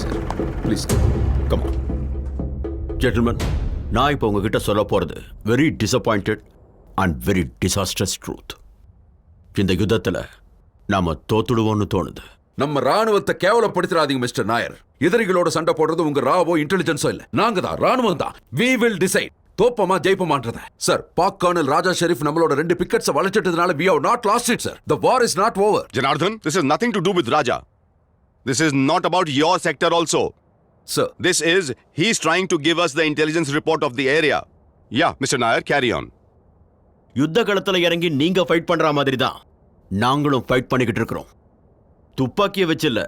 Sir please come on. Gentleman, நான் இப்போ உங்ககிட்ட சொல்ல போறது very disappointed and very disasters truth. இந்த யுத்தத்தில் நாம தோத்துடுவோம்னு தோணுது. நம்ம ராணுவத்தை கேவலப்படுத்திடாதீங்க மிஸ்டர் நாயர். எதிரிகளோட சண்டை போடுறது உங்க ராவோ இன்டெலிஜென்ஸோ இல்ல, நாங்க தான், ராணுவம் தான். we will decide தோப்பமா ஜெயிப்பமான்றத. சார், பாக் கர்னல் ராஜா ஷெரீப் நம்மளோட 2 பிக்கெட்ஸ் வளைச்சிட்டதுனால we have not lost it, sir. The war is not over. Janardhan, this has nothing to do with Raja. This is not about your sector also. Sir, This is, he's trying to give us the intelligence report of the area. Yeah, Mr. Nair, carry on. யுத்த களத்தில் இறங்கி நீங்க fight பண்ற மாதிரி தான் நாங்களும் fight பண்ணிக்கிட்டு இருக்கிறோம். துப்பாக்கியை வச்சு இல்ல,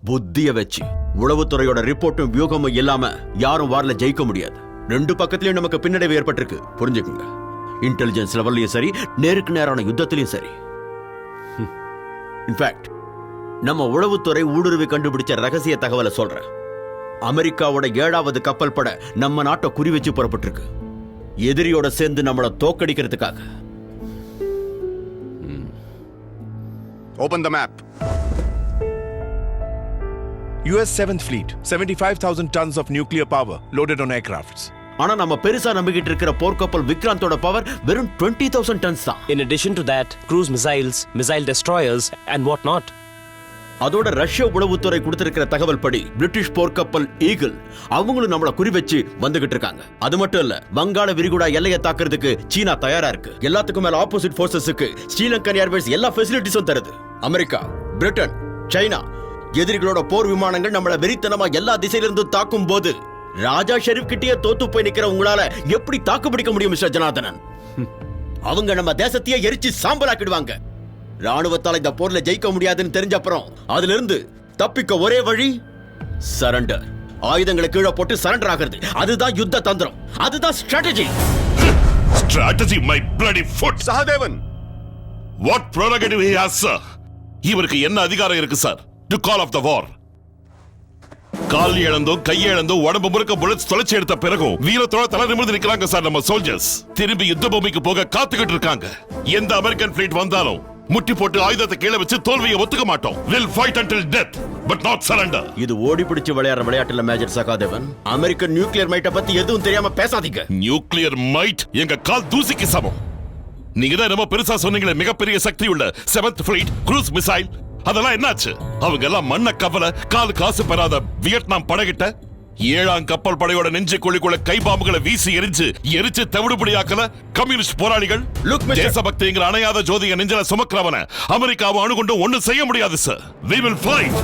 புத்தியை வச்சு. உளவுத்துறையோட ரிப்போர்ட்டும் வியூகமும் இல்லாம யாரும் வார்ல ஜெயிக்க முடியாது. 2 பக்கத்திலயும் நமக்கு பின்னடைவு ஏற்பட்டிருக்கு, புரிஞ்சுக்குங்க. இன்டெலிஜென்ஸ் லெவல்லையும் சரி, நேருக்கு நேரான யுத்தத்திலையும் சரி. இன்ஃபேக்ட் நம்ம உளவுத்துறை ஊடுருவி கண்டுபிடிச்ச ரகசிய தகவலை சொல்றேன். அமெரிக்காவோட 7வது கப்பல் பட நம்ம நாட்டை குறி வச்சு புறப்பட்டிருக்கு, எதிரியோட சேர்ந்து நம்மளை தோக்கடிக்கிறதுக்காக. Open the map. US 7th Fleet, 75,000 tons of nuclear power loaded on aircrafts. ஆனா நம்ம பெருசா நம்பிக்கிட்டு இருக்கிற போர்க்கப்பல் விக்ராந்தோட பவர் வெறும் 20,000 tons தான். In addition to that, cruise missiles, missile destroyers and what not. அதோட ரஷ்ய உளவுத்துறை கொடுத்திருக்கிற தகவல் படி பிரிட்டிஷ் போர்க்கப்பல் ஈகிள் அவங்களும் நம்மள குறி வச்சு வந்துகிட்டு இருக்காங்க. அது மட்டும் இல்ல, வங்காள விரிகுடா எல்லையை தாக்குறதுக்கு சீனா தயாரா இருக்கு. எல்லாத்துக்கும் மேல ஆப்போசிட் போர்சஸுக்கு ஸ்ரீலங்கன் ஏர்வேஸ் எல்லா ஃபெசிலிட்டிஸும் தருது. அமெரிக்கா, பிரிட்டன், சைனா எதிரிகளோட போர் விமானங்கள் நம்மள வெறித்தனமா எல்லா திசையிலிருந்து தாக்கும் போது ராஜா ஷெரீப் கிட்டே தோத்து போய் நிக்கிற உங்களால எப்படி தாக்கு பிடிக்க முடியும் மிஸ்டர் ஜனார்தனன்? அவங்க நம்ம தேசத்தையே எரிச்சு சாம்பலாக்கிடுவாங்க. ராணுவத்தால் இந்த போர்ல ஜெயிக்க முடியாதுன்னு தெரிஞ்ச அப்புறம் அதுல இருந்து தப்பிக்க ஒரே வழி சரண்டர். ஆயுதங்களை கீழே போட்டு சரண்டர் ஆகிறது. அதுதான் யுத்த தந்திரம், அதுதான் strategy. Strategy, my bloody foot! Sahadevan! What prerogative he has, sir? இவருக்கு என்ன அதிகாரம் இருக்கு sir to call off the war? கால் இழந்தோ கை இழந்தோ உடம்பு முழுக்க புல்லட்ஸ் தொலைச்சி எடுத்த பிறகும் வீரத்தோட தலை நிமிர்ந்து நிக்கிறாங்க சார் நம்ம சோல்ஜர்ஸ். திரும்பி யுத்த பூமிக்கு போக காத்துக்கிட்டு இருக்காங்க. எந்த அமெரிக்கன் ஃபிளீட் வந்தாலும் முட்டி போட்டு ஆயுதத்தை கீழே வச்சு தோல்வியை ஒத்துக்க மாட்டோம். We'll fight until death, but not surrender. இது ஓடி பிடிச்சு விளையாடுற விளையாட்டுல மேஜர் சகாதேவன். அமெரிக்கன் நியூக்ளியர் மைட்டை பத்தி எதுவும் தெரியாம பேசாதீங்க. நியூக்ளியர் மைட் எங்க கால் தூசிக்கு சமம். நீங்க தான் நம்ம பெருசா சொன்னீங்களே மிகப்பெரிய சக்தி உள்ள 7th Fleet, cruise missile, அதெல்லாம் என்னாச்சு? அவங்க எல்லாம் மண்ண கவலை கால் காசு பெறாத வியட்நாம் படகிட்ட 7ஆம் கப்பல் படையோட நெஞ்சு குழிக்குள்ள கை பாம்புகளை வீசி எரிச்சு தவிடுபடியாக்கல கம்யூனிஸ்ட் போராளிகள். தேசபக்திங்கிற அணையாத ஜோதிய நெஞ்சில சுமக்கிறவன அமெரிக்காவை அணுகுண்டு ஒண்ணும் செய்ய முடியாது சார். We will fight.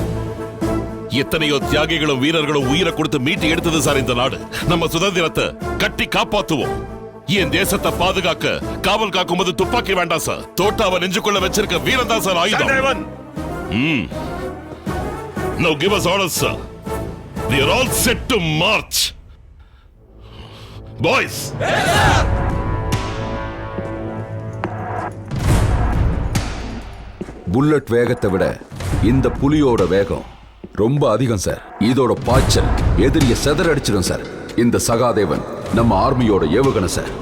எத்தனையோ தியாகிகளும் வீரர்களும் உயிரை கொடுத்து மீட்டு எடுத்தது சார் இந்த நாடு. நம்ம சுதந்திரத்தை கட்டி காப்பாத்துவோம். என் தேசத்தை பாதுகாக்க காவல் காக்கும் போது துப்பாக்கி வேண்டாம் சார். தோட்டாவை நெஞ்சுக்குள்ள வச்சிருக்க வீரன் தான் சார் ஆயுதம். Now give us orders, sir. We are all set to march. Boys! Yes, sir! Bullet வேகத்தை விட இந்த புலியோட வேகம் ரொம்ப அதிகம் சார். இதோட பாய்ச்சல் எதிரிய செதறடிச்சிடும் சார். இந்த சகாதேவன் நம்ம ஆர்மியோட ஏவுகணை சார்.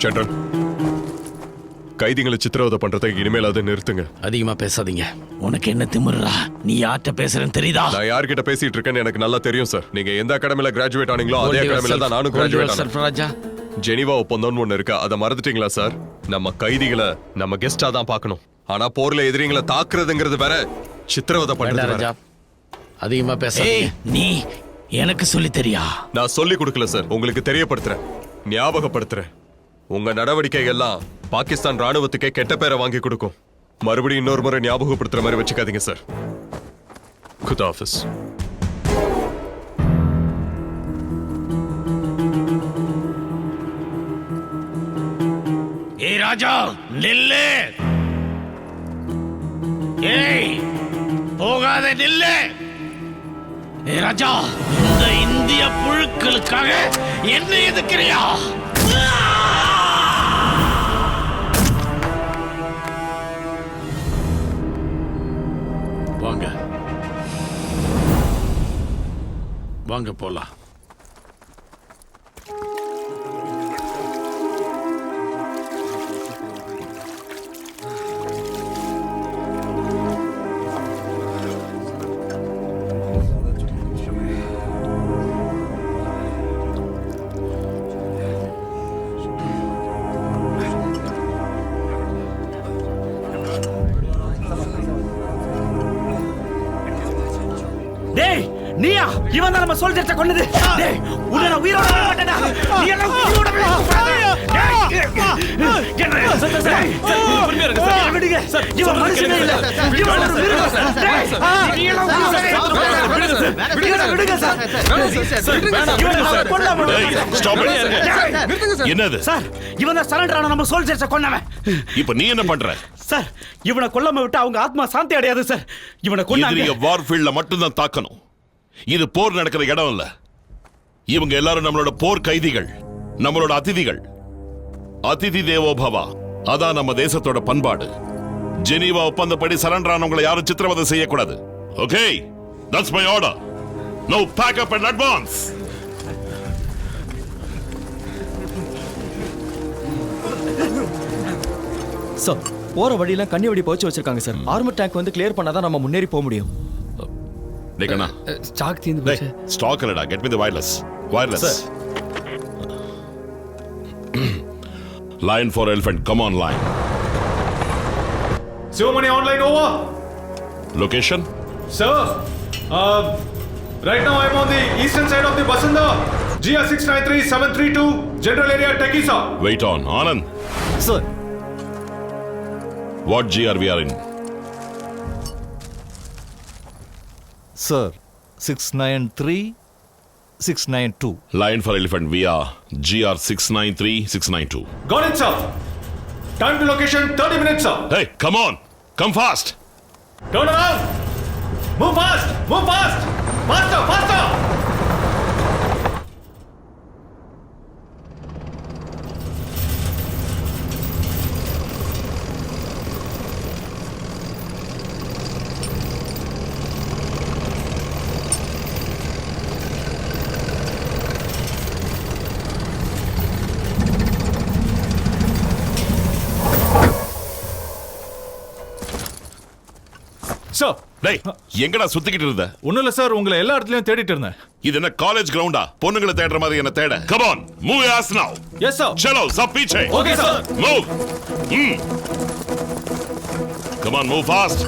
சந்திரன், கைதிகளை சித்திரவதை பண்றதை இனிமேல் அதை நிறுத்துங்க. அதிகமா பேசாதீங்க. உனக்கு என்ன திமிரா? நீ யார்கிட்ட பேசுறேன்னு தெரியுதா? நான் யார்கிட்ட பேசிட்டு இருக்கேன்னு எனக்கு நல்லா தெரியும் சார். நீங்க எந்த அகாடமில கிராஜுவேட் ஆனீங்களோ அதே அகாடமில தான் நானும் கிராஜுவேட் ஆனேன். ஜெனீவா ஒப்பந்தம்னு ஒண்ணு இருக்கு, அதை மறந்துட்டீங்களா சார்? நம்ம கைதிகளை நம்ம கெஸ்டா தான் பார்க்கணும். ஆனா போர்ல எதிரிங்களை தாக்குறதுங்கிறது வேற, சித்திரவதை பண்றது வேற. அதிகமா பேசாதீங்க. நீ எனக்கு சொல்லி தெரியா? நான் சொல்லி கொடுக்கல சார், உங்களுக்கு தெரியப்படுத்துறேன், ஞாபகப்படுத்துறேன். உங்க நடவடிக்கை எல்லாம் பாகிஸ்தான் ராணுவத்துக்கே கெட்ட பேரை வாங்கி கொடுக்கும். மறுபடியும் இன்னொரு முறை ஞாபகப்படுத்துற மாதிரி வச்சுக்காதீங்க சார். Good office. ஏய் ராஜா, நில்லு. ஏய், போகாத நில்லு. ஏ ராஜா, இந்த இந்திய புழுக்களுக்காக என்ன எதுக்குறியா? வாங்க வாங்க போலாம். டேய், நீயா? இவன் தான் நம்ம சோல்ஜர்ஸை கொன்னது. டேய், உன்னை நான் உயிரோட விட மாட்டேன்டா. நீ எல்லாம் உயிரோட விட கூடாது. விடுங்க. இவன் மனுஷனே இல்ல. இவன் ஒரு மிருகம் சார். டேய், நீ எல்லாம் உயிரோட விடுங்க சார். இவனை கொல்லாம டேய், stop it. என்னது சார், இவன் தான் சரண்டர் ஆன நம்ம சோல்ஜர்ஸை கொன்னவன். இப்ப நீ என்ன பண்ற? சார், இவனை கொல்லாம விட்டு அவங்க ஆத்மா சாந்தி அடையாது சார். இவனை கொன்னாங்க. எதிரிய வார்ஃபீல்ட்ல மட்டும்தான் தாக்கணும். இது போர் நடக்கிற இடம் இல்ல. இவங்க எல்லாரும் நம்மளோட போர் கைதிகள், நம்மளோட அதிதிகள். அதிதி தேவோ பவா, அதான் நம்ம தேசத்தோட பண்பாடு. ஜெனீவா ஒப்பந்தப்படி சரண்டர் ஆனவங்களை யாரும் சித்திரவதை செய்யக்கூடாது. Okay, that's my order. No back up and advance. Sir, போற வழியில கண்ணி வெடி போச்சு வச்சிருக்காங்க சார். ஆர்மர் டேங்க் வந்து கிளியர் பண்ணாதான் நம்ம முன்னேறி போக முடியும். டேக்கண்ணா, ஸ்டாக் தீந்து போச்சு. ஸ்டாக் இல்லடா, get me the wireless. Lion for elephant, come on line. Sivamani online over. Location? Sir, right now I'm on the eastern side of the Basunda. GR 693732, general area Tekisa. Wait on. Anand, Sir, what GR we are in? Sir, 693, 692. Lion for elephant, we are GR 693-692. Got it, sir. Time to location 30 minutes, sir. Hey, come on. Come fast. Turn around. Move fast. Move fast. Faster, faster. Sir, டேய், எங்கடா சுத்திக்கிட்டு இருந்த? ஒண்ணும் இல்ல sir, உங்களை எல்லா இடத்துலயும் தேடிட்டு இருந்தேன். இது என்ன காலேஜ் கிரவுண்டா? பொண்ணுங்களை தேடுற மாதிரி என்ன தேட? Come on, move your ass now. Yes, sir. चलो, सब पीछे. Okay, sir. Move. Come on, move fast.